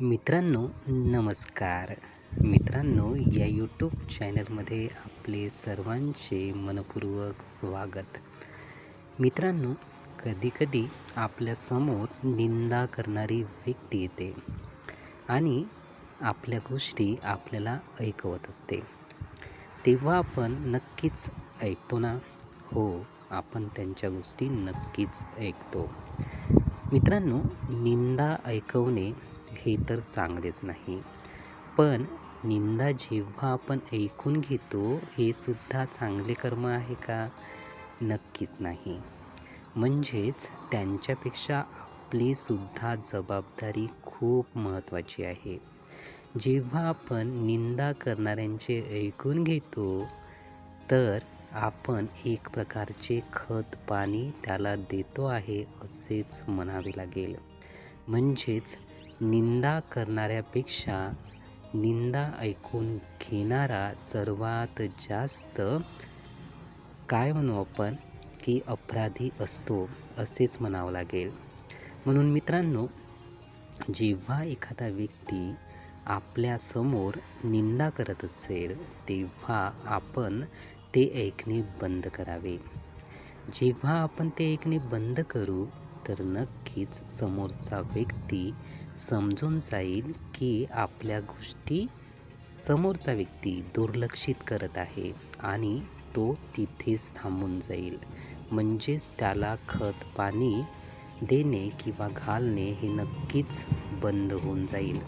मित्रांनो, नमस्कार. मित्रांनो, या यूट्यूब चॅनलमध्ये आपले सर्वांचे मनपूर्वक स्वागत. मित्रांनो, कधीकधी आपल्यासमोर निंदा करणारी व्यक्ती येते आणि आपल्या गोष्टी आपल्याला ऐकवत असते. तेव्हा आपण नक्कीच ऐकतो ना? हो, आपण त्यांच्या गोष्टी नक्कीच ऐकतो. मित्रांनो, निंदा ऐकवणे हे तर चांगलेच नाही, पण निंदा जेव्हा आपण ऐकून घेतो हे सुद्धा चांगले कर्म आहे का? नक्कीच नाही. म्हणजेच त्यांच्यापेक्षा आपली सुद्धा जबाबदारी खूप महत्त्वाची आहे. जेव्हा आपण निंदा करणाऱ्यांचे ऐकून घेतो, तर आपण एक प्रकारचे खत पाणी त्याला देतो आहे असेच म्हणावे लागेल. म्हणजेच निंदा करणाऱ्यापेक्षा निंदा ऐकून घेणारा सर्वात जास्त काय म्हणू आपण की अपराधी असतो असेच म्हणावं लागेल. म्हणून मित्रांनो, जेव्हा एखादा व्यक्ती आपल्यासमोर निंदा करत असेल तेव्हा आपण ते ऐकणे बंद करावे. जेव्हा आपण ते ऐकणे बंद करू तर नक्कीच समोरचा व्यक्ती समजून जाईल की आपल्या गोष्टी समोरचा व्यक्ती दुर्लक्षित करत आहे आणि तो तिथेच थांबून जाईल. म्हणजेच त्याला खत पाणी देणे किंवा घालणे हे नक्कीच बंद होऊन जाईल.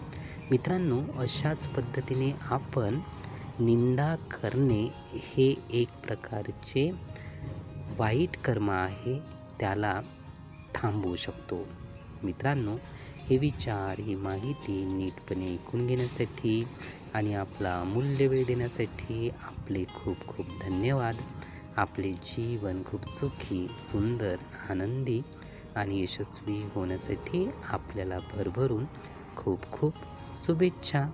मित्रांनो, अशाच पद्धतीने आपण निंदा करणे हे एक प्रकारचे वाईट कर्म आहे, त्याला थांबवू शकतो. मित्रांनो, हे विचार, ही माहिती नीटपणे ऐकून घेण्यासाठी आणि आपला अमूल्य वेळ देण्यासाठी आपले खूप खूप धन्यवाद. आपले जीवन खूप सुखी, सुंदर, आनंदी आणि यशस्वी होण्यासाठी आपल्याला भरभरून खूप खूप शुभेच्छा.